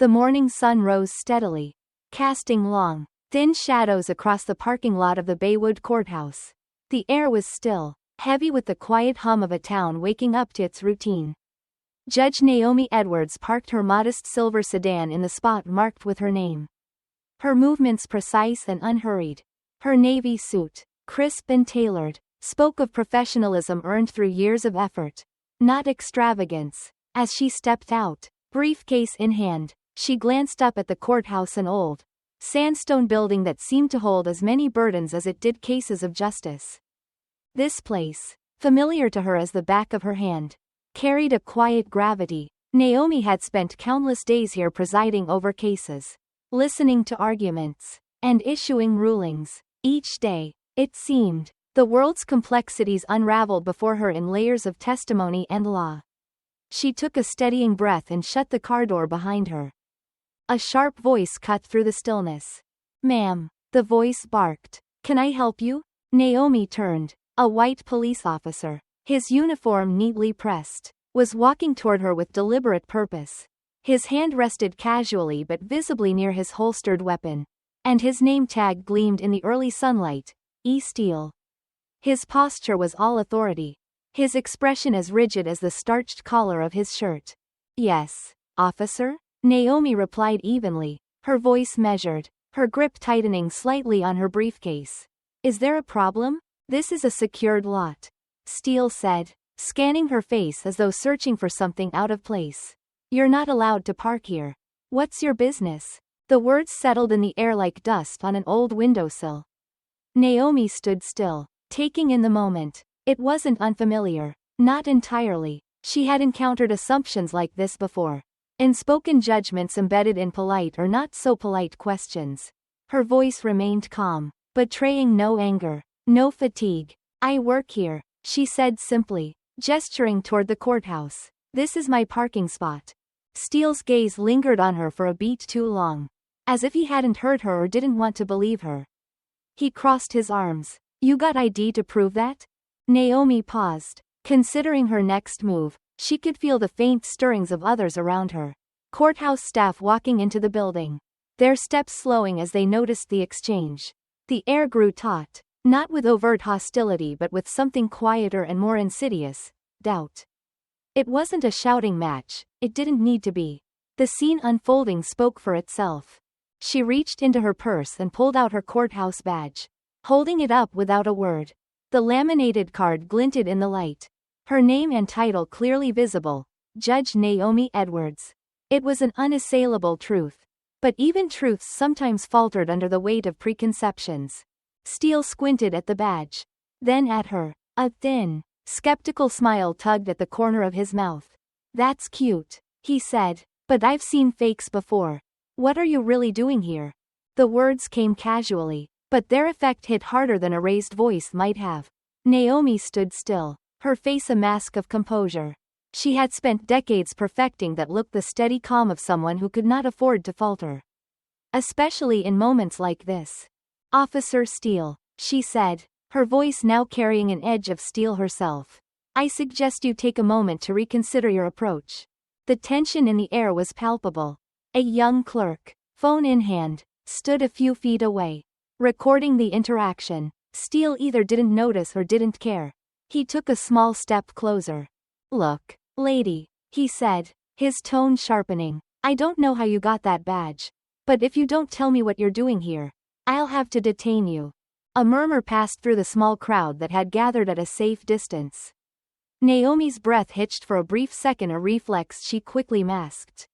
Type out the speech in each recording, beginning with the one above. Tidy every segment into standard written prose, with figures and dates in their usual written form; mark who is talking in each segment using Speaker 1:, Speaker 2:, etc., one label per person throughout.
Speaker 1: The morning sun rose steadily, casting long, thin shadows across the parking lot of the Baywood Courthouse. The air was still, heavy with the quiet hum of a town waking up to its routine. Judge Naomi Edwards parked her modest silver sedan in the spot marked with her name. Her movements precise and unhurried. Her navy suit, crisp and tailored, spoke of professionalism earned through years of effort, not extravagance. As she stepped out, briefcase in hand, she glanced up at the courthouse, an old, sandstone building that seemed to hold as many burdens as it did cases of justice. This place, familiar to her as the back of her hand, carried a quiet gravity. Naomi had spent countless days here presiding over cases, listening to arguments, and issuing rulings. Each day, it seemed, the world's complexities unraveled before her in layers of testimony and law. She took a steadying breath and shut the car door behind her. A sharp voice cut through the stillness. "Ma'am," the voice barked. "Can I help you?" Naomi turned. A white police officer, his uniform neatly pressed, was walking toward her with deliberate purpose. His hand rested casually but visibly near his holstered weapon, and his name tag gleamed in the early sunlight, E. Steele. His posture was all authority, his expression as rigid as the starched collar of his shirt. "Yes, officer?" Naomi replied evenly, her voice measured, her grip tightening slightly on her briefcase. "Is there a problem?" "This is a secured lot," Steele said, scanning her face as though searching for something out of place. "You're not allowed to park here." "What's your business?" The words settled in the air like dust on an old windowsill. Naomi stood still, taking in the moment. It wasn't unfamiliar. Not entirely. She had encountered assumptions like this before. Unspoken judgments embedded in polite or not so polite questions. Her voice remained calm, betraying no anger, no fatigue. "I work here," she said simply, gesturing toward the courthouse. "This is my parking spot." Steele's gaze lingered on her for a beat too long, as if he hadn't heard her or didn't want to believe her. He crossed his arms. "You got ID to prove that?" Naomi paused, considering her next move. She could feel the faint stirrings of others around her. Courthouse staff walking into the building, their steps slowing as they noticed the exchange. The air grew taut, not with overt hostility but with something quieter and more insidious, doubt. It wasn't a shouting match, it didn't need to be. The scene unfolding spoke for itself. She reached into her purse and pulled out her courthouse badge, holding it up without a word. The laminated card glinted in the light. Her name and title clearly visible, Judge Naomi Edwards. It was an unassailable truth. But even truths sometimes faltered under the weight of preconceptions. Steele squinted at the badge, then at her. A thin, skeptical smile tugged at the corner of his mouth. "That's cute," he said, "but I've seen fakes before. What are you really doing here?" The words came casually, but their effect hit harder than a raised voice might have. Naomi stood still, her face a mask of composure. She had spent decades perfecting that look, the steady calm of someone who could not afford to falter. Especially in moments like this. "Officer Steele," she said, her voice now carrying an edge of Steele herself. "I suggest you take a moment to reconsider your approach." The tension in the air was palpable. A young clerk, phone in hand, stood a few feet away, recording the interaction. Steele either didn't notice or didn't care. He took a small step closer. "Look, lady," he said, his tone sharpening. "I don't know how you got that badge, but if you don't tell me what you're doing here, I'll have to detain you." A murmur passed through the small crowd that had gathered at a safe distance. Naomi's breath hitched for a brief second, a reflex she quickly masked.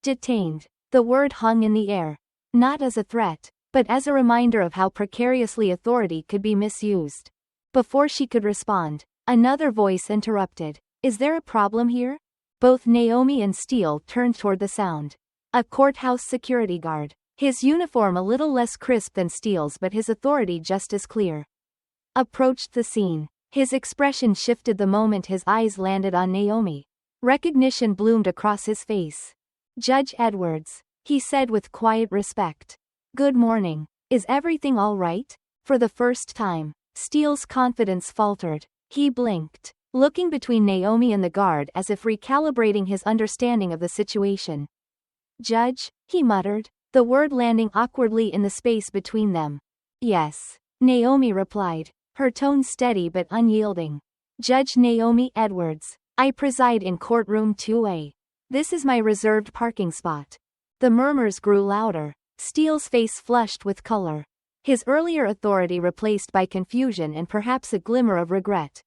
Speaker 1: Detained. The word hung in the air, not as a threat, but as a reminder of how precariously authority could be misused. Before she could respond, another voice interrupted. "Is there a problem here?" Both Naomi and Steele turned toward the sound. A courthouse security guard, his uniform a little less crisp than Steele's but his authority just as clear, approached the scene. His expression shifted the moment his eyes landed on Naomi. Recognition bloomed across his face. "Judge Edwards," he said with quiet respect. "Good morning. Is everything all right?" For the first time, Steele's confidence faltered. He blinked, looking between Naomi and the guard as if recalibrating his understanding of the situation. Judge, he muttered, the word landing awkwardly in the space between them. Yes, Naomi replied, her tone steady but unyielding. Judge Naomi Edwards, I preside in courtroom 2A. This is my reserved parking spot. The murmurs grew louder. Steele's face flushed with color. His earlier authority replaced by confusion and perhaps a glimmer of regret.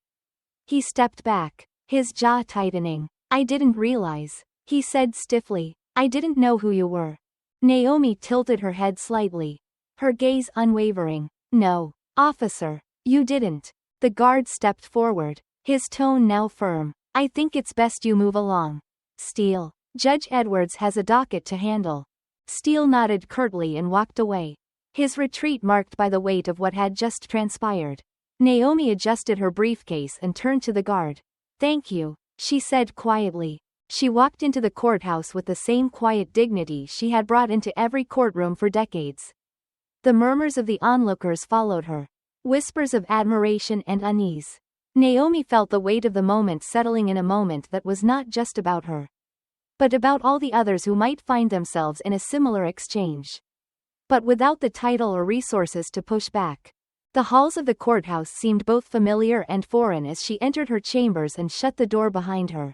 Speaker 1: He stepped back, his jaw tightening. I didn't realize, he said stiffly. I didn't know who you were. Naomi tilted her head slightly, her gaze unwavering. No, officer, you didn't. The guard stepped forward, his tone now firm. I think it's best you move along. Steele, Judge Edwards has a docket to handle. Steele nodded curtly and walked away, his retreat marked by the weight of what had just transpired. Naomi adjusted her briefcase and turned to the guard. Thank you, she said quietly. She walked into the courthouse with the same quiet dignity she had brought into every courtroom for decades. The murmurs of the onlookers followed her, whispers of admiration and unease. Naomi felt the weight of the moment settling in, a moment that was not just about her, but about all the others who might find themselves in a similar exchange. But without the title or resources to push back. The halls of the courthouse seemed both familiar and foreign as she entered her chambers and shut the door behind her.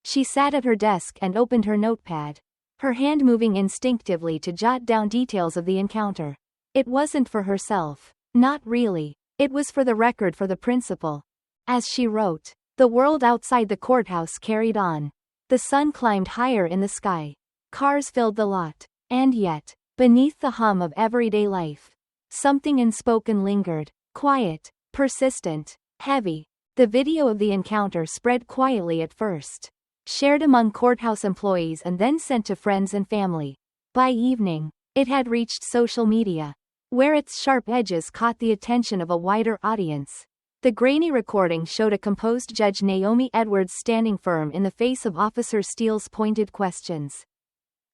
Speaker 1: She sat at her desk and opened her notepad, her hand moving instinctively to jot down details of the encounter. It wasn't for herself. Not really. It was for the record, for the principal. As she wrote, the world outside the courthouse carried on. The sun climbed higher in the sky. Cars filled the lot. And yet, beneath the hum of everyday life, something unspoken lingered, quiet, persistent, heavy. The video of the encounter spread quietly at first, shared among courthouse employees and then sent to friends and family. By evening, it had reached social media, where its sharp edges caught the attention of a wider audience. The grainy recording showed a composed Judge Naomi Edwards standing firm in the face of Officer Steele's pointed questions.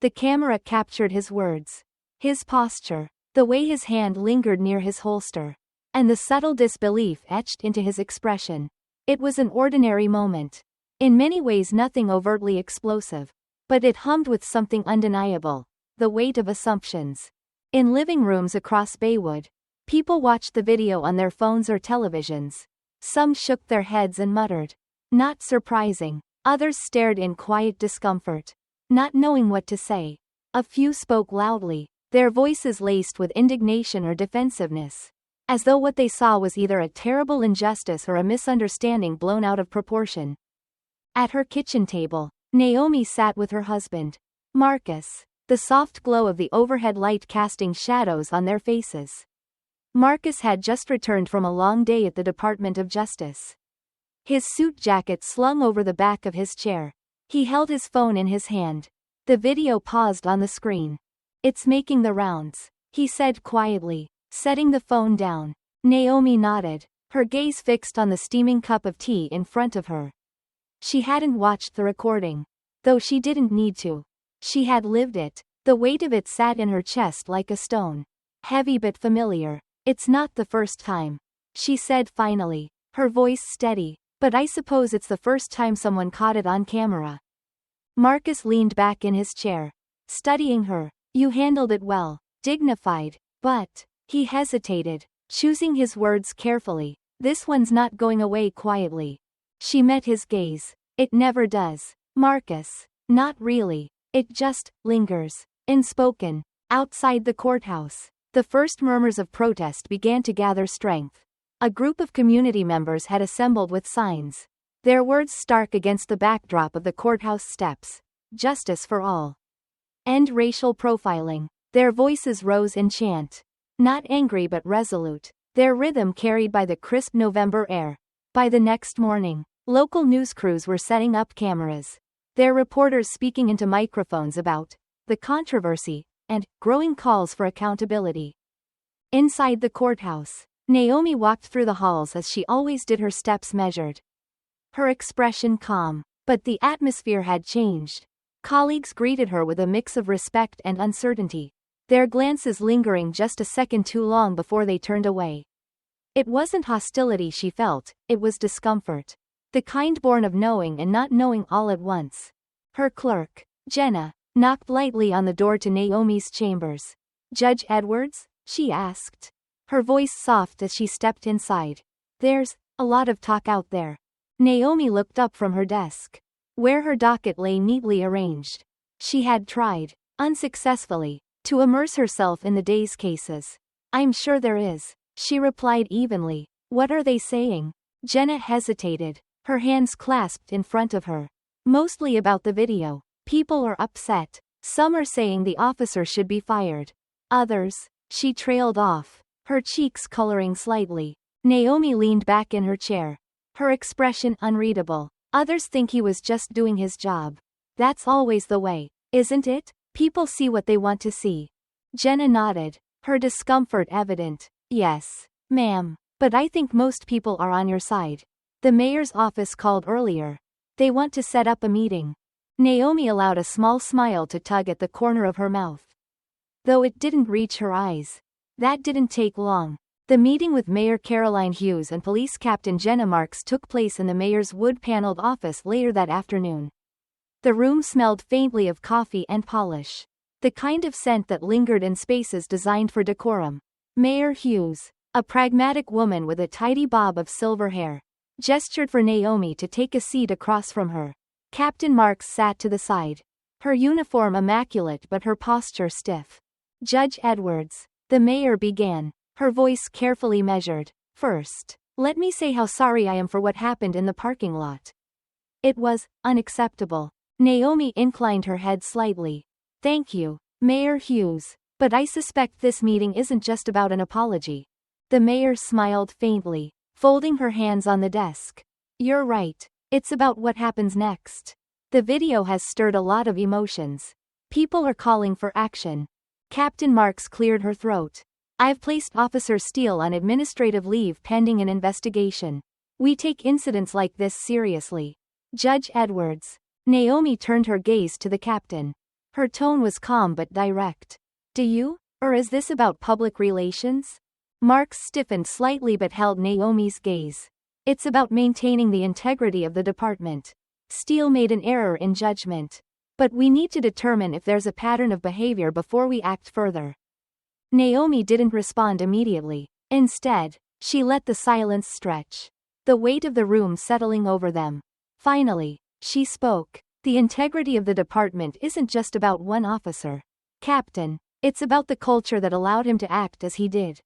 Speaker 1: The camera captured his words, his posture, the way his hand lingered near his holster, and the subtle disbelief etched into his expression. It was an ordinary moment. In many ways nothing overtly explosive. But it hummed with something undeniable, the weight of assumptions. In living rooms across Baywood, people watched the video on their phones or televisions. Some shook their heads and muttered, "Not surprising." Others stared in quiet discomfort, not knowing what to say. A few spoke loudly, their voices laced with indignation or defensiveness, as though what they saw was either a terrible injustice or a misunderstanding blown out of proportion. At her kitchen table, Naomi sat with her husband, Marcus, the soft glow of the overhead light casting shadows on their faces. Marcus had just returned from a long day at the Department of Justice. His suit jacket slung over the back of his chair. He held his phone in his hand. The video paused on the screen. "It's making the rounds," he said quietly, setting the phone down. Naomi nodded, her gaze fixed on the steaming cup of tea in front of her. She hadn't watched the recording, though she didn't need to. She had lived it. The weight of it sat in her chest like a stone, heavy but familiar. "It's not the first time," she said finally, her voice steady, "but I suppose it's the first time someone caught it on camera." Marcus leaned back in his chair, studying her. "You handled it well," dignified, "but," he hesitated, choosing his words carefully, "this one's not going away quietly." She met his gaze. "It never does, Marcus." "Not really. It just lingers." Unspoken. Outside the courthouse, the first murmurs of protest began to gather strength. A group of community members had assembled with signs, their words stark against the backdrop of the courthouse steps. "Justice for all. End racial profiling." Their voices rose in chant. Not angry but resolute, their rhythm carried by the crisp November air. By the next morning, local news crews were setting up cameras, their reporters speaking into microphones about the controversy and growing calls for accountability. Inside the courthouse, Naomi walked through the halls as she always did, her steps measured, her expression calm. But the atmosphere had changed. Colleagues greeted her with a mix of respect and uncertainty, their glances lingering just a second too long before they turned away. It wasn't hostility she felt, it was discomfort. The kind born of knowing and not knowing all at once. Her clerk, Jenna, knocked lightly on the door to Naomi's chambers. "Judge Edwards?" she asked, her voice soft as she stepped inside. "There's a lot of talk out there." Naomi looked up from her desk, where her docket lay neatly arranged. She had tried, unsuccessfully, to immerse herself in the day's cases. "I'm sure there is," she replied evenly. "What are they saying?" Jenna hesitated, her hands clasped in front of her. "Mostly about the video. People are upset. Some are saying the officer should be fired. Others," she trailed off, her cheeks coloring slightly. Naomi leaned back in her chair, her expression unreadable. "Others think he was just doing his job. That's always the way, isn't it? People see what they want to see." Jenna nodded, her discomfort evident. "Yes, ma'am. But I think most people are on your side. The mayor's office called earlier. They want to set up a meeting." Naomi allowed a small smile to tug at the corner of her mouth, though it didn't reach her eyes. That didn't take long. The meeting with Mayor Caroline Hughes and Police Captain Jenna Marks took place in the mayor's wood-paneled office later that afternoon. The room smelled faintly of coffee and polish, the kind of scent that lingered in spaces designed for decorum. Mayor Hughes, a pragmatic woman with a tidy bob of silver hair, gestured for Naomi to take a seat across from her. Captain Marks sat to the side, her uniform immaculate but her posture stiff. "Judge Edwards," the mayor began, her voice carefully measured. "First, let me say how sorry I am for what happened in the parking lot. It was unacceptable." Naomi inclined her head slightly. "Thank you, Mayor Hughes, but I suspect this meeting isn't just about an apology." The mayor smiled faintly, folding her hands on the desk. "You're right. It's about what happens next. The video has stirred a lot of emotions. People are calling for action." Captain Marks cleared her throat. "I've placed Officer Steele on administrative leave pending an investigation. We take incidents like this seriously. Judge Edwards." Naomi turned her gaze to the captain. Her tone was calm but direct. "Do you? Or is this about public relations?" Marks stiffened slightly but held Naomi's gaze. "It's about maintaining the integrity of the department. Steele made an error in judgment. But we need to determine if there's a pattern of behavior before we act further." Naomi didn't respond immediately. Instead, she let the silence stretch, the weight of the room settling over them. Finally, she spoke. "The integrity of the department isn't just about one officer, Captain. It's about the culture that allowed him to act as he did.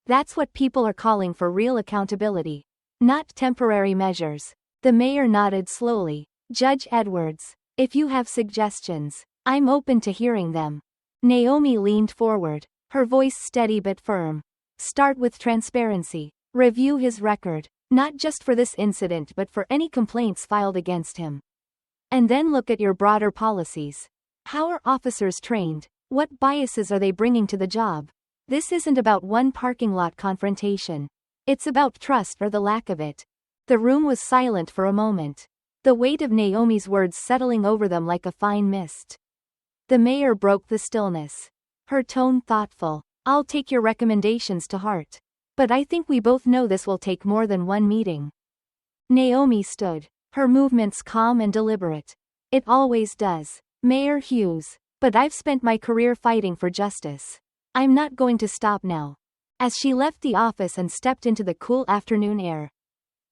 Speaker 1: That's what people are calling for: real accountability, not temporary measures." The mayor nodded slowly. "Judge Edwards, if you have suggestions, I'm open to hearing them." Naomi leaned forward, her voice steady but firm. "Start with transparency. Review his record, not just for this incident but for any complaints filed against him. And then look at your broader policies. How are officers trained? What biases are they bringing to the job? This isn't about one parking lot confrontation. It's about trust or the lack of it." The room was silent for a moment, the weight of Naomi's words settling over them like a fine mist. The mayor broke the stillness, her tone thoughtful. "I'll take your recommendations to heart. But I think we both know this will take more than one meeting." Naomi stood, her movements calm and deliberate. "It always does, Mayor Hughes, but I've spent my career fighting for justice. I'm not going to stop now." As she left the office and stepped into the cool afternoon air,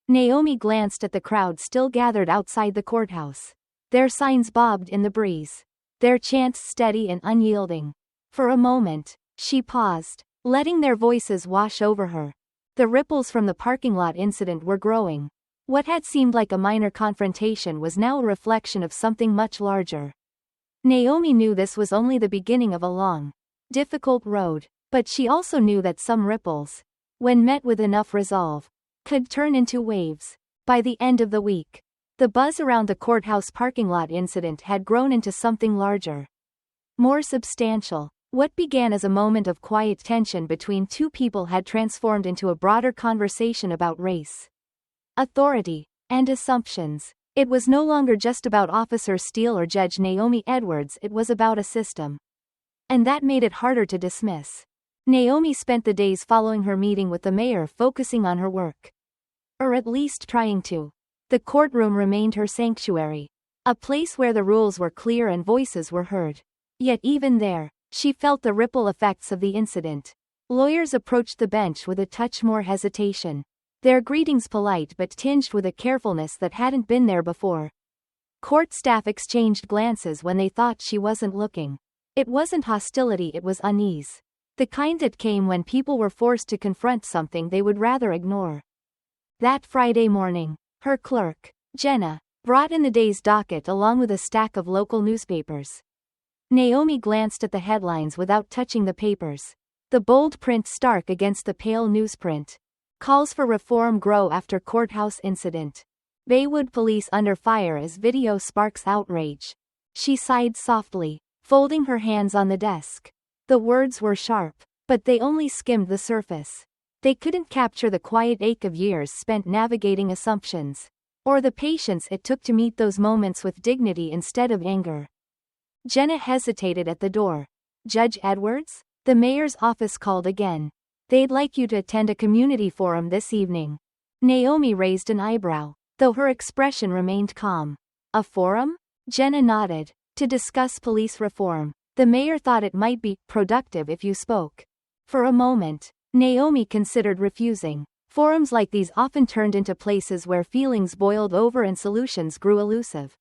Speaker 1: Naomi glanced at the crowd still gathered outside the courthouse. Their signs bobbed in the breeze, their chants steady and unyielding. For a moment, she paused, letting their voices wash over her. The ripples from the parking lot incident were growing. What had seemed like a minor confrontation was now a reflection of something much larger. Naomi knew this was only the beginning of a long, difficult road, but she also knew that some ripples, when met with enough resolve, could turn into waves. By the end of the week, the buzz around the courthouse parking lot incident had grown into something larger, more substantial. What began as a moment of quiet tension between two people had transformed into a broader conversation about race, authority, and assumptions. It was no longer just about Officer Steele or Judge Naomi Edwards, it was about a system. And that made it harder to dismiss. Naomi spent the days following her meeting with the mayor focusing on her work. Or at least trying to. The courtroom remained her sanctuary. A place where the rules were clear and voices were heard. Yet even there, she felt the ripple effects of the incident. Lawyers approached the bench with a touch more hesitation. Their greetings polite but tinged with a carefulness that hadn't been there before. Court staff exchanged glances when they thought she wasn't looking. It wasn't hostility, it was unease. The kind that came when people were forced to confront something they would rather ignore. That Friday morning, her clerk, Jenna, brought in the day's docket along with a stack of local newspapers. Naomi glanced at the headlines without touching the papers. The bold print stark against the pale newsprint. Calls for reform grow after courthouse incident. Baywood police under fire as video sparks outrage. She sighed softly, folding her hands on the desk. The words were sharp, but they only skimmed the surface. They couldn't capture the quiet ache of years spent navigating assumptions, or the patience it took to meet those moments with dignity instead of anger. Jenna hesitated at the door. Judge Edwards? The mayor's office called again. They'd like you to attend a community forum this evening. Naomi raised an eyebrow, though her expression remained calm. A forum? Jenna nodded. To discuss police reform. The mayor thought it might be productive if you spoke. For a moment, Naomi considered refusing. Forums like these often turned into places where feelings boiled over and solutions grew elusive.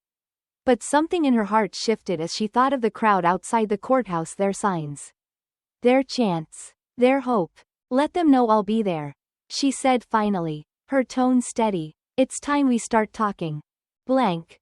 Speaker 1: But something in her heart shifted as she thought of the crowd outside the courthouse, their signs. Their chants. Their hope. Let them know I'll be there. She said finally, her tone steady. It's time we start talking. Blank.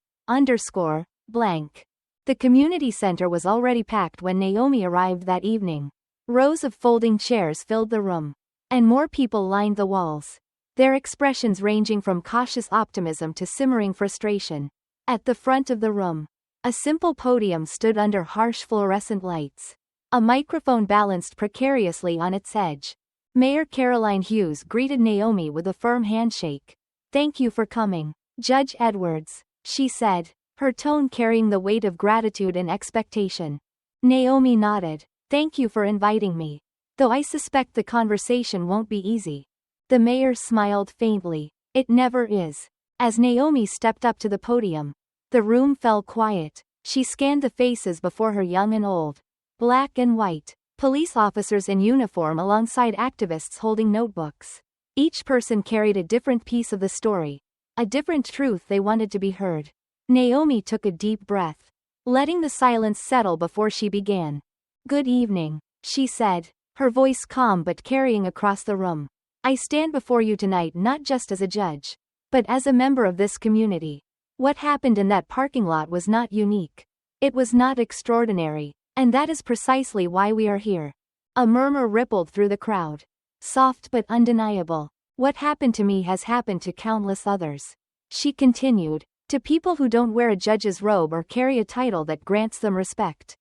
Speaker 1: Blank. The community center was already packed when Naomi arrived that evening. Rows of folding chairs filled the room. And more people lined the walls. Their expressions ranging from cautious optimism to simmering frustration. At the front of the room, a simple podium stood under harsh fluorescent lights. A microphone balanced precariously on its edge. Mayor Caroline Hughes greeted Naomi with a firm handshake. Thank you for coming, Judge Edwards, she said, her tone carrying the weight of gratitude and expectation. Naomi nodded. Thank you for inviting me. Though I suspect the conversation won't be easy. The mayor smiled faintly. It never is. As Naomi stepped up to the podium, the room fell quiet. She scanned the faces before her, young and old, black and white, police officers in uniform alongside activists holding notebooks. Each person carried a different piece of the story, a different truth they wanted to be heard. Naomi took a deep breath, letting the silence settle before she began. Good evening, she said, her voice calm but carrying across the room. I stand before you tonight not just as a judge, but as a member of this community. What happened in that parking lot was not unique. It was not extraordinary, and that is precisely why we are here. A murmur rippled through the crowd. Soft but undeniable. What happened to me has happened to countless others. She continued, to people who don't wear a judge's robe or carry a title that grants them respect.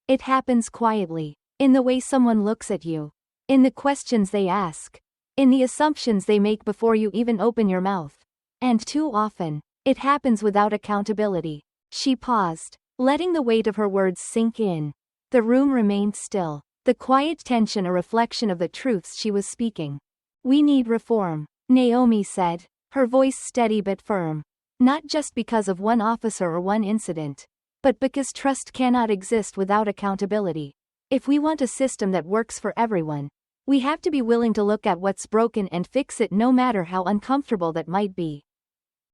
Speaker 1: It happens quietly, in the way someone looks at you, in the questions they ask, in the assumptions they make before you even open your mouth. And too often, it happens without accountability. She paused, letting the weight of her words sink in. The room remained still, the quiet tension a reflection of the truths she was speaking. We need reform, Naomi said, her voice steady but firm. Not just because of one officer or one incident, but because trust cannot exist without accountability. If we want a system that works for everyone, we have to be willing to look at what's broken and fix it, no matter how uncomfortable that might be.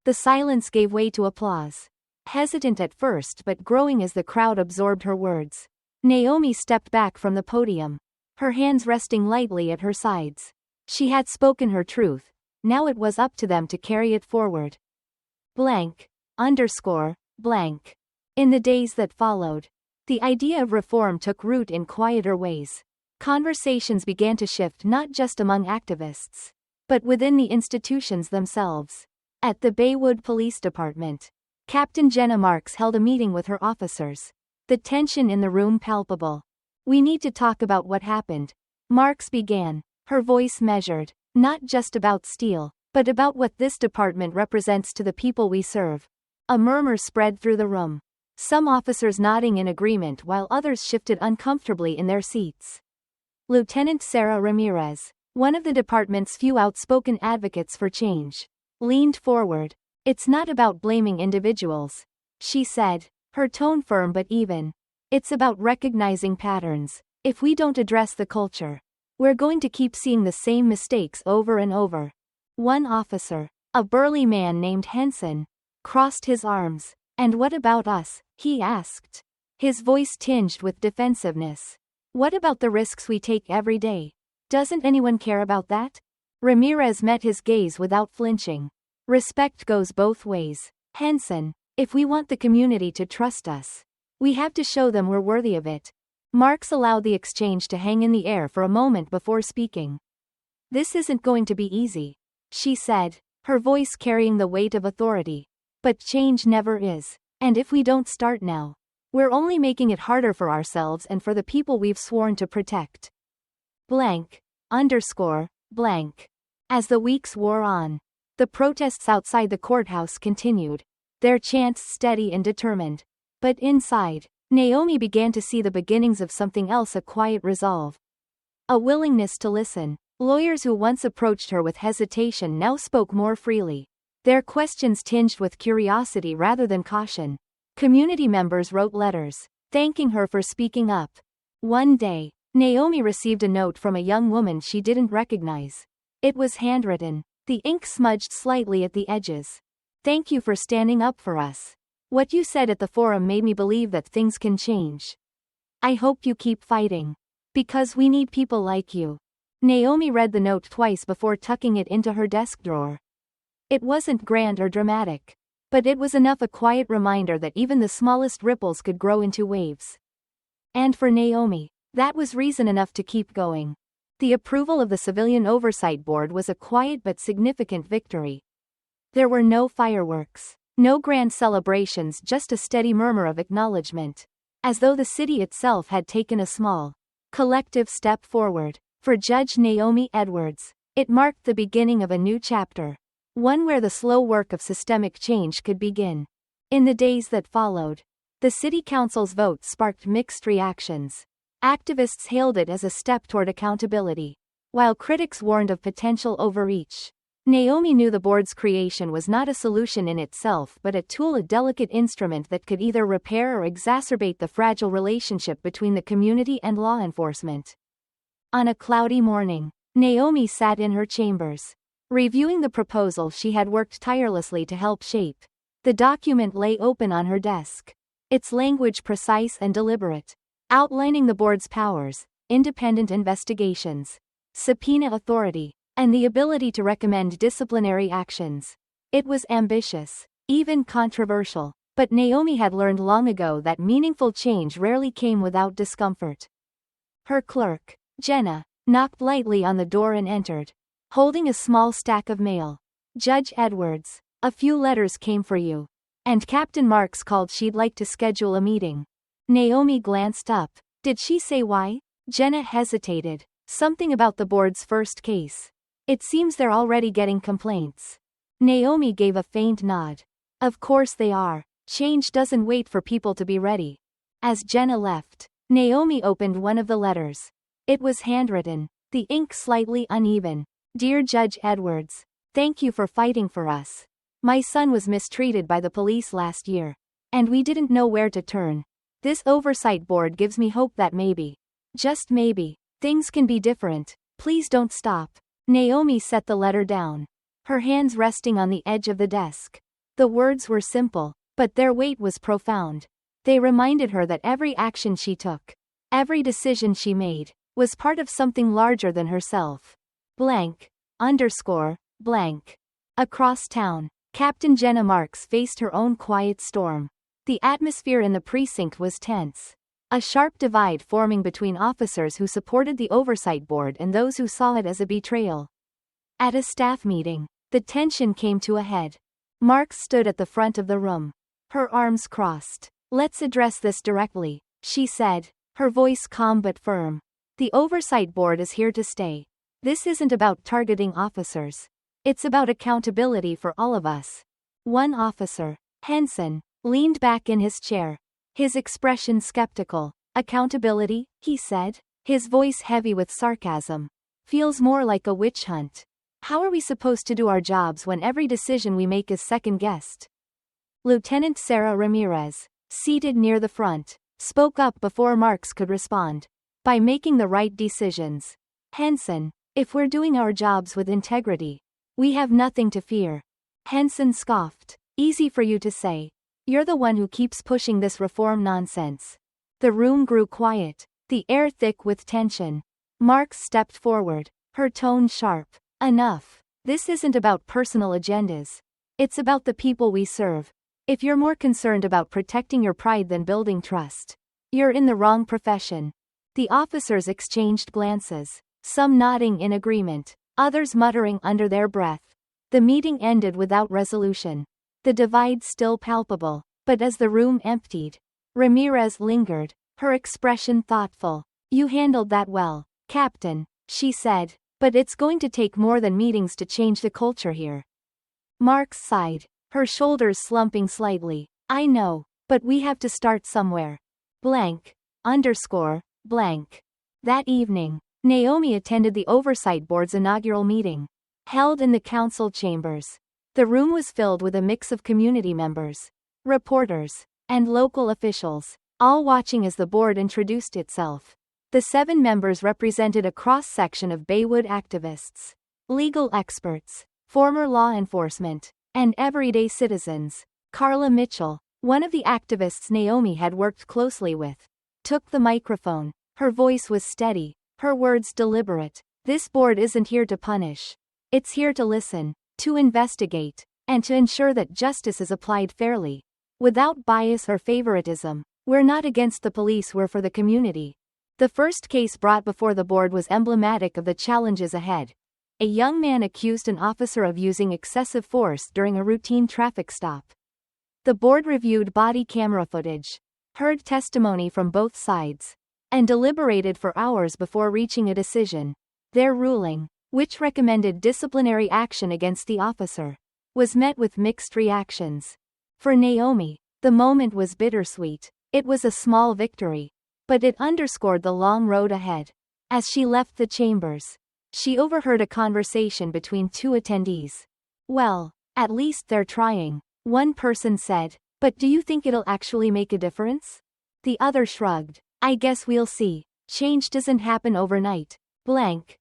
Speaker 1: The silence gave way to applause. Hesitant at first but growing as the crowd absorbed her words. Naomi stepped back from the podium, her hands resting lightly at her sides. She had spoken her truth, now it was up to them to carry it forward. Blank. In the days that followed, the idea of reform took root in quieter ways. Conversations began to shift not just among activists, but within the institutions themselves. At the Baywood Police Department, Captain Jenna Marks held a meeting with her officers. The tension in the room palpable. We need to talk about what happened, Marks began, her voice measured, not just about Steele, but about what this department represents to the people we serve. A murmur spread through the room. Some officers nodding in agreement while others shifted uncomfortably in their seats. Lieutenant Sarah Ramirez, one of the department's few outspoken advocates for change, leaned forward. It's not about blaming individuals. she said, her tone firm but even. It's about recognizing patterns. If we don't address the culture, we're going to keep seeing the same mistakes over and over. One officer, a burly man named Henson, crossed his arms. And what about us? He asked, his voice tinged with defensiveness. What about the risks we take every day? Doesn't anyone care about that? Ramirez met his gaze without flinching. Respect goes both ways, Henson. If we want the community to trust us, we have to show them we're worthy of it. Marks allowed the exchange to hang in the air for a moment before speaking. This isn't going to be easy, she said, her voice carrying the weight of authority. But change never is. And if we don't start now, we're only making it harder for ourselves and for the people we've sworn to protect. Blank. Underscore. Blank. As the weeks wore on, the protests outside the courthouse continued, their chants steady and determined. But inside, Naomi began to see the beginnings of something else, a quiet resolve. A willingness to listen. Lawyers who once approached her with hesitation now spoke more freely, their questions tinged with curiosity rather than caution. Community members wrote letters, thanking her for speaking up. One day, Naomi received a note from a young woman she didn't recognize. It was handwritten, the ink smudged slightly at the edges. Thank you for standing up for us. What you said at the forum made me believe that things can change. I hope you keep fighting. Because we need people like you. Naomi read the note twice before tucking it into her desk drawer. It wasn't grand or dramatic, but it was enough, a quiet reminder that even the smallest ripples could grow into waves. And for Naomi, that was reason enough to keep going. The approval of the Civilian Oversight Board was a quiet but significant victory. There were no fireworks, no grand celebrations, just a steady murmur of acknowledgement, as though the city itself had taken a small, collective step forward. For Judge Naomi Edwards, it marked the beginning of a new chapter, one where the slow work of systemic change could begin. In the days that followed, the city council's vote sparked mixed reactions. Activists hailed it as a step toward accountability, while critics warned of potential overreach. Naomi knew the board's creation was not a solution in itself but a tool, a delicate instrument that could either repair or exacerbate the fragile relationship between the community and law enforcement. On a cloudy morning, Naomi sat in her chambers, reviewing the proposal she had worked tirelessly to help shape. The document lay open on her desk, its language precise and deliberate, outlining the board's powers, independent investigations, subpoena authority, and the ability to recommend disciplinary actions. It was ambitious, even controversial, but Naomi had learned long ago that meaningful change rarely came without discomfort. Her clerk, Jenna, knocked lightly on the door and entered, holding a small stack of mail. Judge Edwards, a few letters came for you. And Captain Marks called, she'd like to schedule a meeting. Naomi glanced up. Did she say why? Jenna hesitated. Something about the board's first case. It seems they're already getting complaints. Naomi gave a faint nod. Of course they are. Change doesn't wait for people to be ready. As Jenna left, Naomi opened one of the letters. It was handwritten, the ink slightly uneven. Dear Judge Edwards, thank you for fighting for us. My son was mistreated by the police last year, and we didn't know where to turn. This oversight board gives me hope that maybe, just maybe, things can be different. Please don't stop. Naomi set the letter down, her hands resting on the edge of the desk. The words were simple, but their weight was profound. They reminded her that every action she took, every decision she made, was part of something larger than herself. Blank. Underscore. Blank. Across town, Captain Jenna Marks faced her own quiet storm. The atmosphere in the precinct was tense. A sharp divide forming between officers who supported the oversight board and those who saw it as a betrayal. At a staff meeting, the tension came to a head. Marks stood at the front of the room, her arms crossed. Let's address this directly, she said, her voice calm but firm. The oversight board is here to stay. This isn't about targeting officers. It's about accountability for all of us. One officer, Henson, leaned back in his chair, his expression skeptical. Accountability, he said, his voice heavy with sarcasm. Feels more like a witch hunt. How are we supposed to do our jobs when every decision we make is second-guessed? Lieutenant Sarah Ramirez, seated near the front, spoke up before Marks could respond. By making the right decisions. Henson, if we're doing our jobs with integrity, we have nothing to fear. Henson scoffed. Easy for you to say. You're the one who keeps pushing this reform nonsense. The room grew quiet, the air thick with tension. Marks stepped forward, her tone sharp. Enough. This isn't about personal agendas. It's about the people we serve. If you're more concerned about protecting your pride than building trust, you're in the wrong profession. The officers exchanged glances, some nodding in agreement, others muttering under their breath. The meeting ended without resolution. The divide still palpable, but as the room emptied, Ramirez lingered, her expression thoughtful. You handled that well, Captain, she said, but it's going to take more than meetings to change the culture here. Marks sighed, her shoulders slumping slightly. I know, but we have to start somewhere. Blank. Blank. That evening, Naomi attended the Oversight Board's inaugural meeting, held in the council chambers. The room was filled with a mix of community members, reporters, and local officials, all watching as the board introduced itself. The 7 members represented a cross-section of Baywood activists, legal experts, former law enforcement, and everyday citizens. Carla Mitchell, one of the activists Naomi had worked closely with, took the microphone. Her voice was steady, her words deliberate. This board isn't here to punish. It's here to listen, to investigate, and to ensure that justice is applied fairly, without bias or favoritism. We're not against the police, we're for the community. The first case brought before the board was emblematic of the challenges ahead. A young man accused an officer of using excessive force during a routine traffic stop. The board reviewed body camera footage, heard testimony from both sides, and deliberated for hours before reaching a decision. Their ruling, which recommended disciplinary action against the officer, was met with mixed reactions. For Naomi, the moment was bittersweet. It was a small victory, but it underscored the long road ahead. As she left the chambers, she overheard a conversation between 2 attendees. Well, at least they're trying, one person said, but do you think it'll actually make a difference? The other shrugged. I guess we'll see. Change doesn't happen overnight. Blank.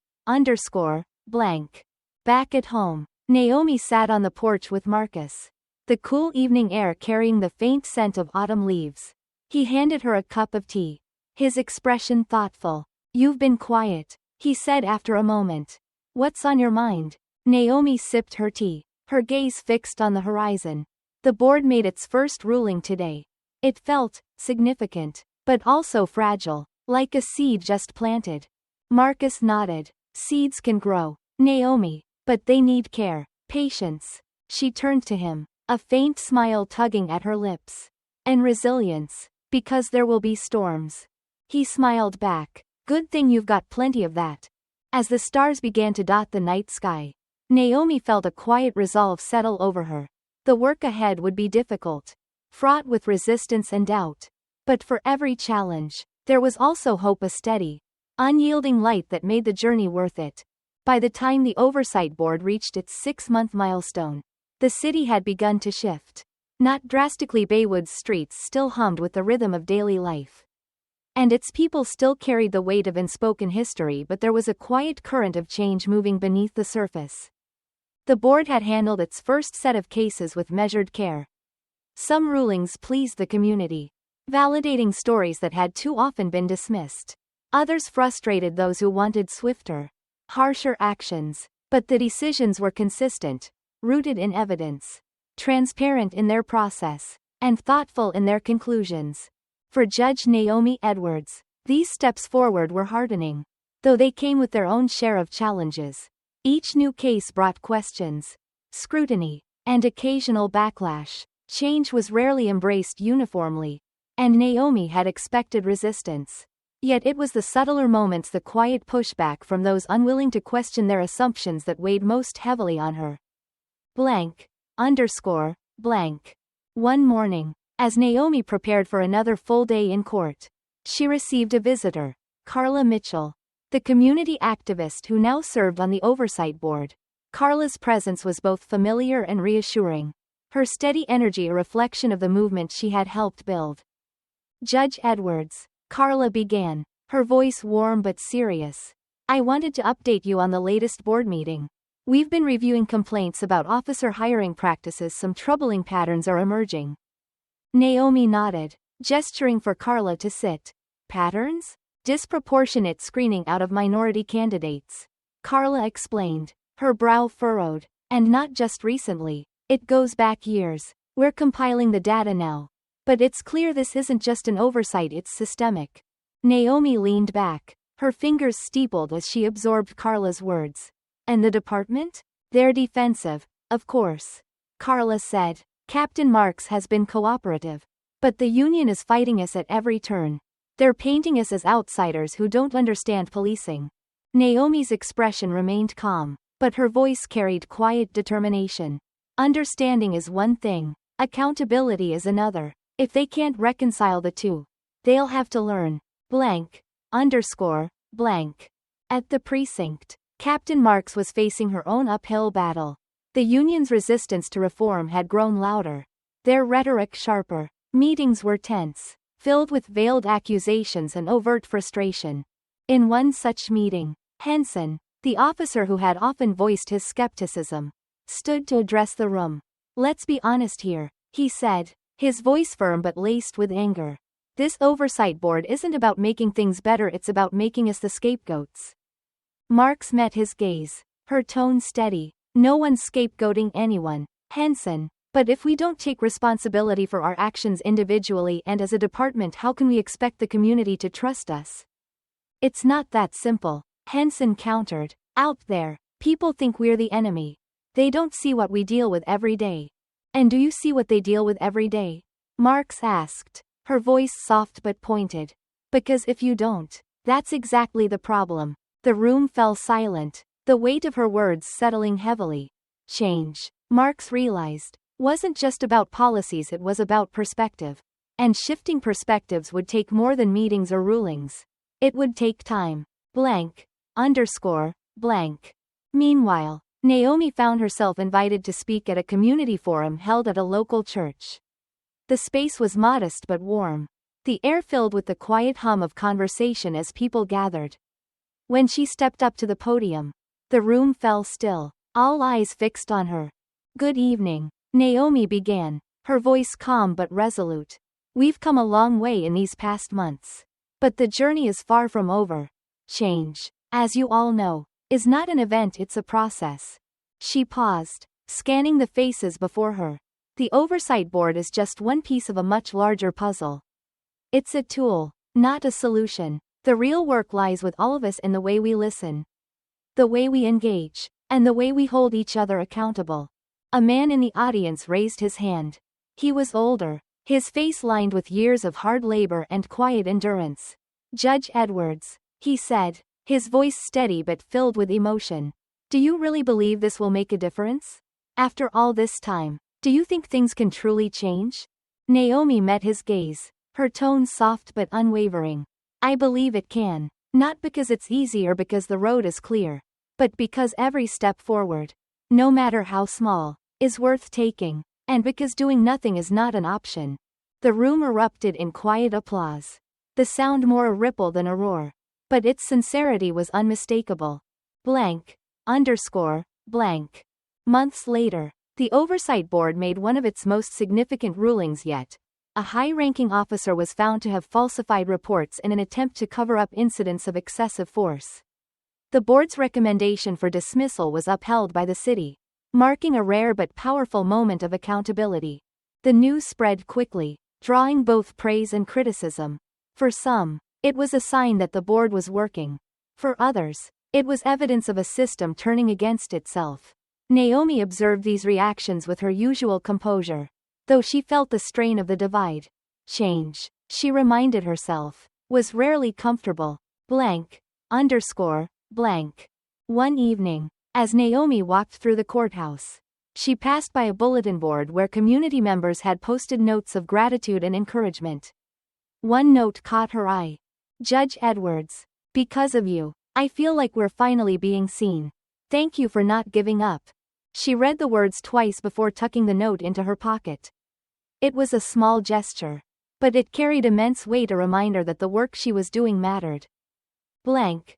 Speaker 1: Back at home, Naomi sat on the porch with Marcus, the cool evening air carrying the faint scent of autumn leaves. He handed her a cup of tea, his expression thoughtful. You've been quiet, he said after a moment. What's on your mind? Naomi sipped her tea, her gaze fixed on the horizon. The board made its first ruling today. It felt significant, but also fragile, like a seed just planted. Marcus nodded. Seeds can grow, Naomi, but they need care, patience. She turned to him, a faint smile tugging at her lips. And resilience, because there will be storms. He smiled back. Good thing you've got plenty of that. As the stars began to dot the night sky, Naomi felt a quiet resolve settle over her. The work ahead would be difficult, fraught with resistance and doubt. But for every challenge, there was also hope, a steady, unyielding light that made the journey worth it. By the time the Oversight Board reached its 6-month milestone, the city had begun to shift. Not drastically, Baywood's streets still hummed with the rhythm of daily life. And its people still carried the weight of unspoken history, but there was a quiet current of change moving beneath the surface. The board had handled its first set of cases with measured care. Some rulings pleased the community, validating stories that had too often been dismissed. Others frustrated those who wanted swifter, harsher actions, but the decisions were consistent, rooted in evidence, transparent in their process, and thoughtful in their conclusions. For Judge Naomi Edwards, these steps forward were heartening, though they came with their own share of challenges. Each new case brought questions, scrutiny, and occasional backlash. Change was rarely embraced uniformly, and Naomi had expected resistance. Yet it was the subtler moments, the quiet pushback from those unwilling to question their assumptions, that weighed most heavily on her. Blank. One morning, as Naomi prepared for another full day in court, she received a visitor, Carla Mitchell, the community activist who now served on the Oversight Board. Carla's presence was both familiar and reassuring. her steady energy a reflection of the movement she had helped build. Judge Edwards, Carla began, her voice warm but serious. I wanted to update you on the latest board meeting. We've been reviewing complaints about officer hiring practices. Some troubling patterns are emerging. Naomi nodded, gesturing for Carla to sit. Patterns? Disproportionate screening out of minority candidates. Carla explained, her brow furrowed. And not just recently. It goes back years. We're compiling the data now. But it's clear this isn't just an oversight, it's systemic. Naomi leaned back, her fingers steepled as she absorbed Carla's words. And the department? They're defensive, of course. Carla said, Captain Marks has been cooperative. But the union is fighting us at every turn. They're painting us as outsiders who don't understand policing. Naomi's expression remained calm, but her voice carried quiet determination. Understanding is one thing, accountability is another. If they can't reconcile the two, they'll have to learn. Blank. Underscore. Blank. At the precinct, Captain Marks was facing her own uphill battle. The union's resistance to reform had grown louder, their rhetoric sharper. Meetings were tense, filled with veiled accusations and overt frustration. In one such meeting, Henson, the officer who had often voiced his skepticism, stood to address the room. Let's be honest here, he said, his voice firm but laced with anger. This oversight board isn't about making things better, it's about making us the scapegoats. Marks met his gaze, her tone steady. No one's scapegoating anyone, Henson, but if we don't take responsibility for our actions individually and as a department, how can we expect the community to trust us? It's not that simple, Henson countered. Out there, people think we're the enemy. They don't see what we deal with every day. And do you see what they deal with every day? Marks asked, her voice soft but pointed. Because if you don't, that's exactly the problem. The room fell silent, the weight of her words settling heavily. Change, Marks realized, wasn't just about policies, it was about perspective. And shifting perspectives would take more than meetings or rulings. It would take time. Blank. Underscore. Blank. Meanwhile, Naomi found herself invited to speak at a community forum held at a local church. The space was modest but warm, the air filled with the quiet hum of conversation as people gathered. When she stepped up to the podium, the room fell still, all eyes fixed on her. Good evening, Naomi began, her voice calm but resolute. We've come a long way in these past months. But the journey is far from over. Change, as you all know, is not an event, it's a process. She paused, scanning the faces before her. The oversight board is just one piece of a much larger puzzle. It's a tool, not a solution. The real work lies with all of us in the way we listen, the way we engage, and the way we hold each other accountable. A man in the audience raised his hand. He was older, his face lined with years of hard labor and quiet endurance. Judge Edwards, he said, his voice steady but filled with emotion. Do you really believe this will make a difference? After all this time, do you think things can truly change? Naomi met his gaze, her tone soft but unwavering. I believe it can, not because it's easy or because the road is clear, but because every step forward, no matter how small, is worth taking, and because doing nothing is not an option. The room erupted in quiet applause, the sound more a ripple than a roar, but its sincerity was unmistakable. Blank. Underscore. Blank. Months later, the Oversight Board made one of its most significant rulings yet. A high-ranking officer was found to have falsified reports in an attempt to cover up incidents of excessive force. The board's recommendation for dismissal was upheld by the city, marking a rare but powerful moment of accountability. The news spread quickly, drawing both praise and criticism. For some, it was a sign that the board was working. For others, it was evidence of a system turning against itself. Naomi observed these reactions with her usual composure, though she felt the strain of the divide. Change, she reminded herself, was rarely comfortable. Blank. Underscore. Blank. One evening, as Naomi walked through the courthouse, she passed by a bulletin board where community members had posted notes of gratitude and encouragement. One note caught her eye. Judge Edwards, because of you, I feel like we're finally being seen. Thank you for not giving up. She read the words twice before tucking the note into her pocket. It was a small gesture, but it carried immense weight, a reminder that the work she was doing mattered. Blank.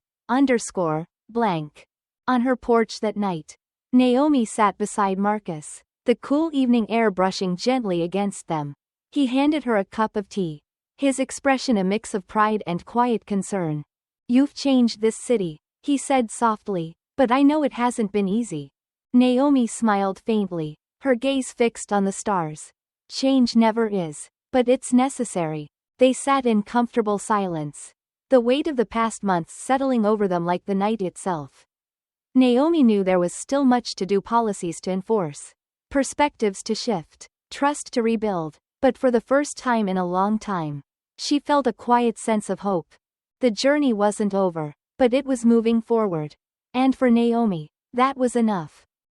Speaker 1: Blank. On her porch that night, Naomi sat beside Marcus, the cool evening air brushing gently against them. He handed her a cup of tea, his expression a mix of pride and quiet concern. "You've changed this city," he said softly, "but I know it hasn't been easy." Naomi smiled faintly, her gaze fixed on the stars. "Change never is, but it's necessary." They sat in comfortable silence, the weight of the past months settling over them like the night itself. Naomi knew there was still much to do, policies to enforce, perspectives to shift, trust to rebuild, but for the first time in a long time, she felt a quiet sense of hope. The journey wasn't over, but it was moving forward. And for Naomi, that was enough.